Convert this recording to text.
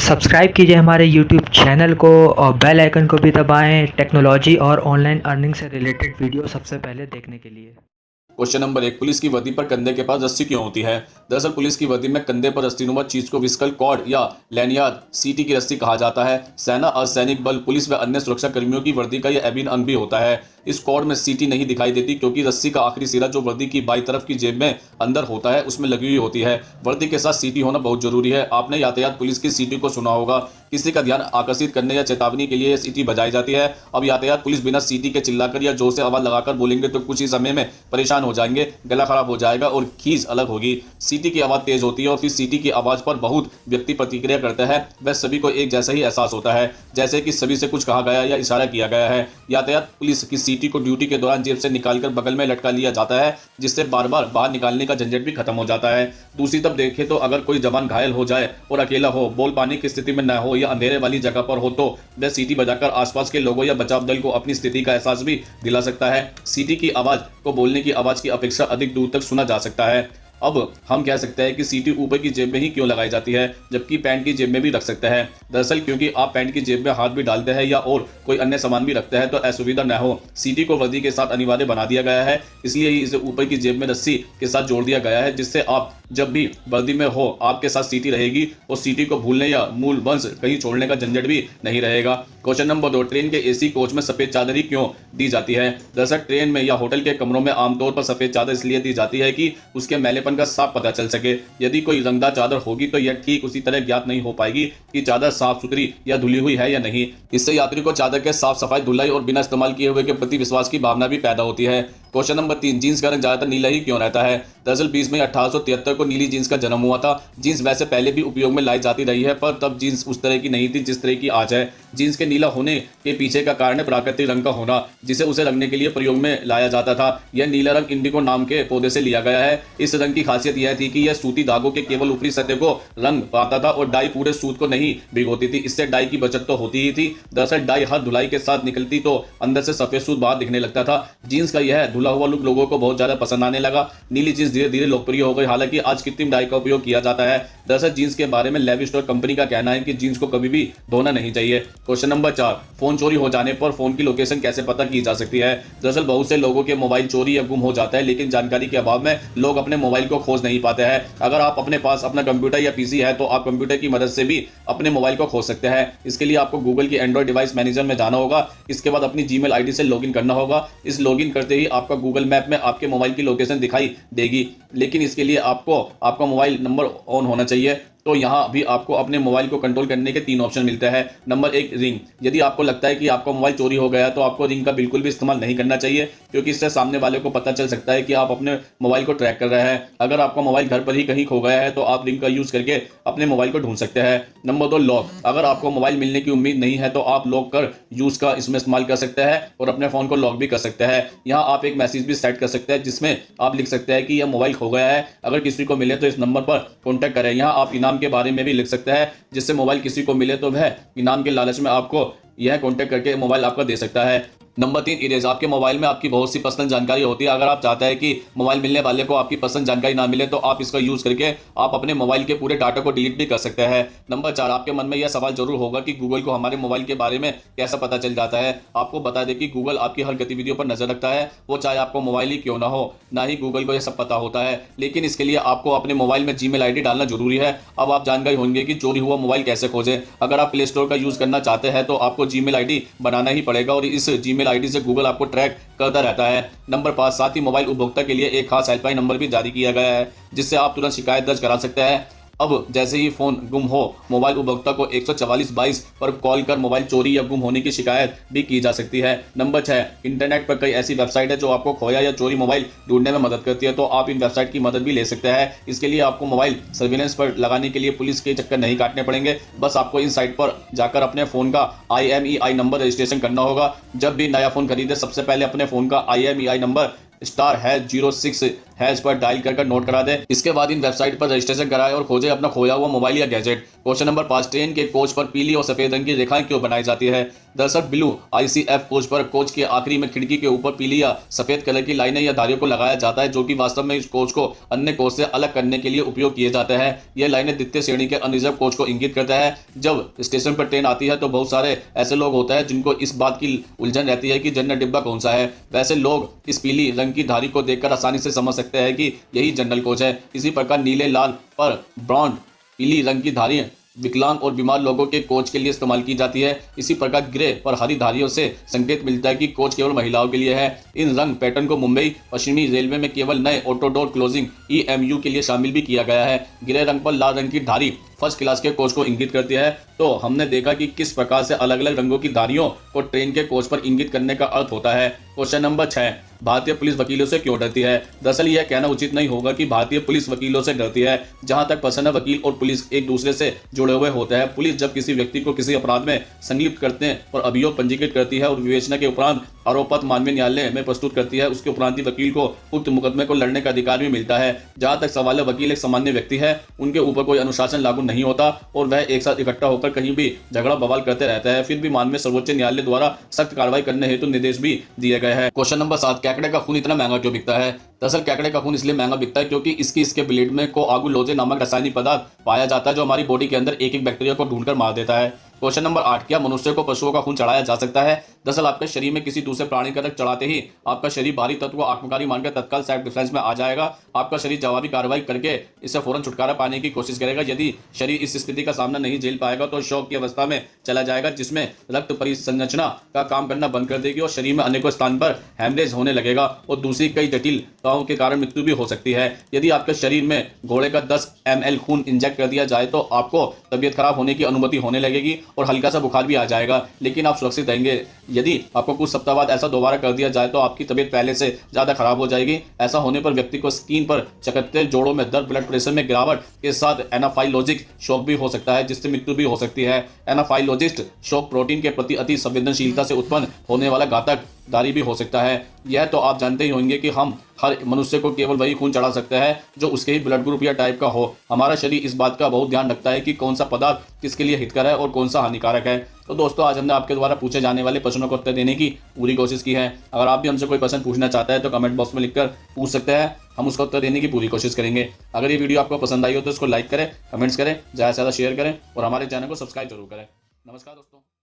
Subscribe कीजिए हमारे YouTube channel को और बेल आइकन को भी दबाएं टेक्नोलॉजी और ऑनलाइन अर्निंग से रिलेटेड वीडियो सबसे पहले देखने के लिए। क्वेश्चन नंबर 1, पुलिस की वर्दी पर कंधे के पास रस्सी क्यों होती है? दरअसल पुलिस की वर्दी में कंधे पर रस्सीनुमा चीज को विस्कल कॉर्ड या लैनियार्ड सीटी की रस्सी कहा जाता है। सेना, अर्धसैनिक बल, पुलिस व अन्य सुरक्षा कर्मियों की वर्दी का यह अभिन्न अंग भी होता है। इस कॉर्ड में सीटी नहीं दिखाई देती क्योंकि रस्सी का आखिरी सिरा जो वर्दी की बाई तरफ की जेब में अंदर होता है उसमें लगी हुई होती है। वर्दी के साथ सीटी होना बहुत जरूरी है। आपने यातायात पुलिस की सीटी को सुना होगा। किसी का ध्यान आकर्षित करने या चेतावनी के लिए यह सीटी बजाई जाती है। अब यातायात पुलिस बिना सीटी के चिल्लाकर या जोर से आवाज लगाकर बोलेंगे तो कुछ ही समय में परेशान हो जाएंगे, गला खराब हो जाएगा और खींच अलग होगी। सीटी की आवाज तेज होती है और फिर सीटी की आवाज पर बहुत व्यक्ति प्रतिक्रिया करता है। वह सभी को एक जैसा ही एहसास होता है, जैसे कि सभी से कुछ कहा गया या इशारा किया गया है। यातायात पुलिस की सीटी को ड्यूटी के दौरान जेब से निकालकर बगल में लटका लिया जाता है, जिससे बार बार बाहर निकालने का झंझट भी खत्म हो जाता है। दूसरी तरफ देखें तो अगर कोई जवान घायल हो जाए और अकेला हो, बोल पाने की स्थिति में न हो या अंधेरे वाली जगह पर हो तो वह सीटी बजाकर आसपास के लोगों या बचाव दल को अपनी स्थिति का एहसास भी दिला सकता है। सीटी की आवाज को बोलने की आवाज की अपेक्षा अधिक दूर तक सुना जा सकता है। अब हम कह सकते हैं कि सीटी ऊपर की जेब में ही क्यों लगाई जाती है जबकि पैंट की जेब में भी रख सकते हैं। दरअसल क्योंकि आप पैंट की जेब में हाथ भी डालते हैं या और कोई अन्य सामान भी रखते हैं तो असुविधा न हो, सीटी को वर्दी के साथ अनिवार्य बना दिया गया है। इसलिए ही इसे ऊपर की जेब में रस्सी के साथ जोड़ दिया गया है, जिससे आप जब भी वर्दी में हो आपके साथ सीटी रहेगी और सीटी को भूलने या मूल वंश कहीं छोड़ने का झंझट भी नहीं रहेगा। क्वेश्चन नंबर 2, ट्रेन के एसी कोच में सफेद चादर ही क्यों दी जाती है? दरअसल ट्रेन में या होटल के कमरों में आमतौर पर सफेद चादर इसलिए दी जाती है कि उसके मैलेपन का साफ पता चल सके। यदि कोई रंगदार चादर होगी तो यह ठीक उसी तरह ज्ञात नहीं हो पाएगी कि चादर साफ सुथरी या धुली हुई है या नहीं। इससे यात्री को चादर के साफ सफाई, धुलाई और बिना इस्तेमाल किए हुए के प्रति विश्वास की भावना भी पैदा होती है। क्वेश्चन नंबर 3, जींस का रंग ज्यादातर नीला ही क्यों रहता है? दरअसल 20 मई 1873 को नीली जींस का जन्म हुआ था। जींस वैसे पहले भी उपयोग में लाई जाती रही है, पर तब जींस उस तरह की नहीं थी जिस तरह की आज है। जींस के नीला होने के पीछे का कारण है प्राकृतिक रंग का होना, जिसे उसे रंगने के लिए प्रयोग में लाया जाता था। यह नीला रंग इंडिगो नाम के पौधे से लिया गया है। इस रंग की खासियत यह थी कि यह सूती धागों के केवल ऊपरी सतह को रंग पाता था और डाई पूरे सूत को नहीं भिगोती थी। इससे डाई की बचत तो होती ही थी। दरअसल डाई हर धुलाई के साथ निकलती तो अंदर से सफेद सूत बाहर दिखने लगता था। जींस का यह धुला हुआ लुक लोगों को बहुत ज्यादा पसंद आने लगा। नीली जींस धीरे धीरे लोकप्रिय हो गई, हालांकि आज कृत्रिम डाई का उपयोग किया जाता है। दरअसल जींस के बारे में लेवी स्टोर कंपनी का कहना है कि जींस को कभी भी धोना नहीं चाहिए। क्वेश्चन नंबर 4, फोन चोरी हो जाने पर फोन की लोकेशन कैसे पता की जा सकती है? दरअसल बहुत से लोगों के मोबाइल चोरी या गुम हो जाता है, लेकिन जानकारी के अभाव में लोग अपने मोबाइल को खोज नहीं पाते हैं। अगर आप अपने पास अपना कंप्यूटर या पीसी है तो आप कंप्यूटर की मदद से भी अपने मोबाइल को खोज सकते हैं। इसके लिए आपको गूगल की एंड्रॉइड डिवाइस मैनेजर में जाना होगा। इसके बाद अपनी जीमेल आईडी से लॉगिन करना होगा। इस लॉगिन करते ही आपका गूगल मैप में आपके मोबाइल की लोकेशन दिखाई देगी, लेकिन इसके लिए आपको आपका मोबाइल नंबर ऑन होना चाहिए। तो यहाँ भी आपको अपने मोबाइल को कंट्रोल करने के 3 ऑप्शन मिलते हैं। Number 1, ring. यदि आपको लगता है कि आपका मोबाइल चोरी हो गया तो आपको रिंग का बिल्कुल भी इस्तेमाल नहीं करना चाहिए, क्योंकि इससे सामने वाले को पता चल सकता है कि आप अपने मोबाइल को ट्रैक कर रहे हैं। अगर आपका मोबाइल घर पर ही कहीं खो गया है तो आप रिंग का यूज करके अपने मोबाइल को ढूंढ सकते हैं। Number 2, lock. अगर आपको मोबाइल मिलने की उम्मीद नहीं है तो आप लॉक कर यूज का इसमें इस्तेमाल कर सकते हैं और अपने फोन को लॉक भी कर सकते हैं। यहाँ आप एक मैसेज भी सेट कर सकते हैं जिसमें आप लिख सकते हैं कि यह मोबाइल खो गया है, अगर किसी को मिले तो इस नंबर पर कॉन्टैक्ट करें। यहाँ आप इनाम के बारे में भी लिख सकते हैं, जिससे मोबाइल किसी को मिले तो वह इनाम के लालच में आपको यह कॉन्टैक्ट करके मोबाइल आपका दे सकता है। Number 3, erase. आपके मोबाइल में आपकी बहुत सी पर्सनल जानकारी होती है। अगर आप चाहते हैं कि मोबाइल मिलने वाले को आपकी पर्सनल जानकारी ना मिले तो आप इसका यूज करके आप अपने मोबाइल के पूरे डाटा को डिलीट भी कर सकते हैं। नंबर 4, आपके मन में यह सवाल जरूर होगा कि गूगल को हमारे मोबाइल के बारे में कैसा पता चल जाता है। आपको बता दें कि गूगल आपकी हर गतिविधियों पर नजर रखता है, वो चाहे आपको मोबाइल ही क्यों ना हो। ना ही गूगल को यह सब पता होता है, लेकिन इसके लिए आपको अपने मोबाइल में जीमेल आईडी डालना जरूरी है। अब आप जान गए होंगे कि चोरी हुआ मोबाइल कैसे खोजें। अगर आप प्ले स्टोर का यूज करना चाहते हैं तो आपको जीमेल आईडी बनाना ही पड़ेगा और इस जीमेल आईडी से गूगल आपको ट्रैक करता रहता है। नंबर 5, साथ ही मोबाइल उपभोक्ता के लिए एक खास हेल्पलाइन नंबर भी जारी किया गया है, जिससे आप तुरंत शिकायत दर्ज करा सकते हैं। अब जैसे ही फोन गुम हो, मोबाइल उपभोक्ता को 14422 पर कॉल कर मोबाइल चोरी या गुम होने की शिकायत भी की जा सकती है। नंबर 6, इंटरनेट पर कई ऐसी वेबसाइट है जो आपको खोया या चोरी मोबाइल ढूंढने में मदद करती है, तो आप इन वेबसाइट की मदद भी ले सकते हैं। इसके लिए आपको मोबाइल सर्विलेंस पर लगाने के लिए पुलिस के चक्कर नहीं काटने पड़ेंगे। बस आपको इन साइट पर जाकर अपने फोन का IMEI नंबर रजिस्ट्रेशन करना होगा। जब भी नया फोन खरीदे सबसे पहले अपने फोन का IMEI नंबर *06 हैश पर डायल कर नोट करा दें। इसके बाद इन वेबसाइट पर रजिस्ट्रेशन कराएं और खोजें अपना खोया हुआ मोबाइल या गैजेट। क्वेश्चन नंबर 5, ट्रेन के कोच पर पीली और सफेद रंग की रेखाएं क्यों बनाई जाती है? दरअसल ब्लू ICF कोच पर कोच के आखिरी में खिड़की के ऊपर पीली या सफेद कलर की लाइनें या धारियों को लगाया जाता है, जो कि वास्तव में इस कोच को अन्य कोच से अलग करने के लिए उपयोग किए जाते हैं। यह लाइनें द्वितीय श्रेणी के अनरिजर्व कोच को इंगित करता है। जब स्टेशन पर ट्रेन आती है तो बहुत सारे ऐसे लोग होते हैं जिनको इस बात की उलझन रहती है कि जनरल डिब्बा कौन सा है। वैसे लोग इस पीली रंग की धारी को देखकर आसानी से समझ सकते हैं कि यही जनरल कोच है। इसी प्रकार नीले लाल पर ब्राउन पीली रंग की धारियां विकलांग और बीमार लोगों के कोच के लिए इस्तेमाल की जाती है। इसी प्रकार ग्रे पर हरी धारियों से संकेत मिलता है कि कोच केवल महिलाओं के लिए है। इन रंग पैटर्न को मुंबई पश्चिमी रेलवे में केवल नए ऑटो डोर क्लोजिंग EMU के लिए शामिल भी किया गया है। ग्रे रंग पर लाल रंग की धारी फर्स्ट क्लास के कोच को इंगित करती है। तो हमने देखा कि किस प्रकार से अलग अलग रंगों की धारियों को ट्रेन के कोच पर इंगित करने का अर्थ होता है। क्वेश्चन नंबर 6, भारतीय पुलिस वकीलों से क्यों डरती है? दरअसल यह कहना उचित नहीं होगा कि भारतीय पुलिस वकीलों से डरती है। जहां तक प्रश्न है, वकील और पुलिस एक दूसरे से जुड़े हुए होते हैं। पुलिस जब किसी व्यक्ति को किसी अपराध में संलिप्त करते हैं और अभियोग पंजीकृत करती है और विवेचना के उपरांत आरोप पत्र मानवीय न्यायालय में प्रस्तुत करती है, उसके उपरांत ही वकील को उक्त मुकदमे को लड़ने का अधिकार भी मिलता है। जहां तक सवाल है, वकील एक सामान्य व्यक्ति है, उनके ऊपर कोई अनुशासन लागू नहीं होता और वह एक साथ इकट्ठा होकर कहीं भी झगड़ा बवाल करते रहते हैं। फिर भी माननीय सर्वोच्च न्यायालय द्वारा सख्त कार्रवाई करने हेतु निर्देश भी दिए गए हैं। क्वेश्चन नंबर 7, केकड़े का खून इतना महंगा क्यों बिकता है? दरअसल केकड़े का खून इसलिए महंगा बिकता है क्योंकि इसके ब्लड में कोआगुलोजे नामक रासायनिक पदार्थ पाया जाता है, जो हमारी बॉडी के अंदर एक एक बैक्टीरिया को ढूंढकर मार देता है। क्वेश्चन नंबर 8, क्या मनुष्य को पशुओं का खून चढ़ाया जा सकता है? दरअसल आपके शरीर में किसी दूसरे प्राणी का रक्त चढ़ाते ही आपका शरीर भारी तत्व को आत्मकारी मानकर तत्काल सेल्फ डिफेंस में आ जाएगा। आपका शरीर जवाबी कार्रवाई करके इससे फौरन छुटकारा पाने की कोशिश करेगा। यदि शरीर इस स्थिति का सामना नहीं झेल पाएगा तो शॉक की अवस्था में चला जाएगा, जिसमें रक्त परिसंरचना का काम करना बंद कर देगी और शरीर में अनेकों स्थान पर हैमरेज होने लगेगा और दूसरी कई जटिलताओं के कारण मृत्यु भी हो सकती है। यदि आपके शरीर में घोड़े का 10 ml खून इंजेक्ट कर दिया जाए तो आपको तबीयत खराब होने की अनुमति होने लगेगी और हल्का सा बुखार भी आ जाएगा, लेकिन आप सुरक्षित रहेंगे। यदि आपको कुछ सप्ताह बाद ऐसा दोबारा कर दिया जाए तो आपकी तबीयत पहले से ज्यादा खराब हो जाएगी। ऐसा होने पर व्यक्ति को स्किन पर चकत्ते, जोड़ों में दर्द, ब्लड प्रेशर में गिरावट के साथ एनाफाइलोजिक शॉक भी हो सकता है, जिससे मृत्यु भी हो सकती है। एनाफाइलोजिस्ट शॉक प्रोटीन के प्रति अति संवेदनशीलता से उत्पन्न होने वाला घातक दारी भी हो सकता है। यह तो आप जानते ही होंगे कि हम हर मनुष्य को केवल वही खून चढ़ा सकते हैं जो उसके ही ब्लड ग्रुप या टाइप का हो। हमारा शरीर इस बात का बहुत ध्यान रखता है कि कौन सा पदार्थ किसके लिए हितकर है और कौन सा हानिकारक है। तो दोस्तों, आज हमने आपके द्वारा पूछे जाने वाले प्रश्नों को उत्तर देने की पूरी कोशिश की है। अगर आप भी हमसे कोई प्रश्न पूछना चाहते हैं तो कमेंट बॉक्स में लिखकर पूछ सकते हैं, हम उसका उत्तर देने की पूरी कोशिश करेंगे। अगर ये वीडियो आपको पसंद आई हो तो इसको लाइक करें, कमेंट्स करें, ज़्यादा से ज़्यादा शेयर करें और हमारे चैनल को सब्सक्राइब जरूर करें। नमस्कार दोस्तों।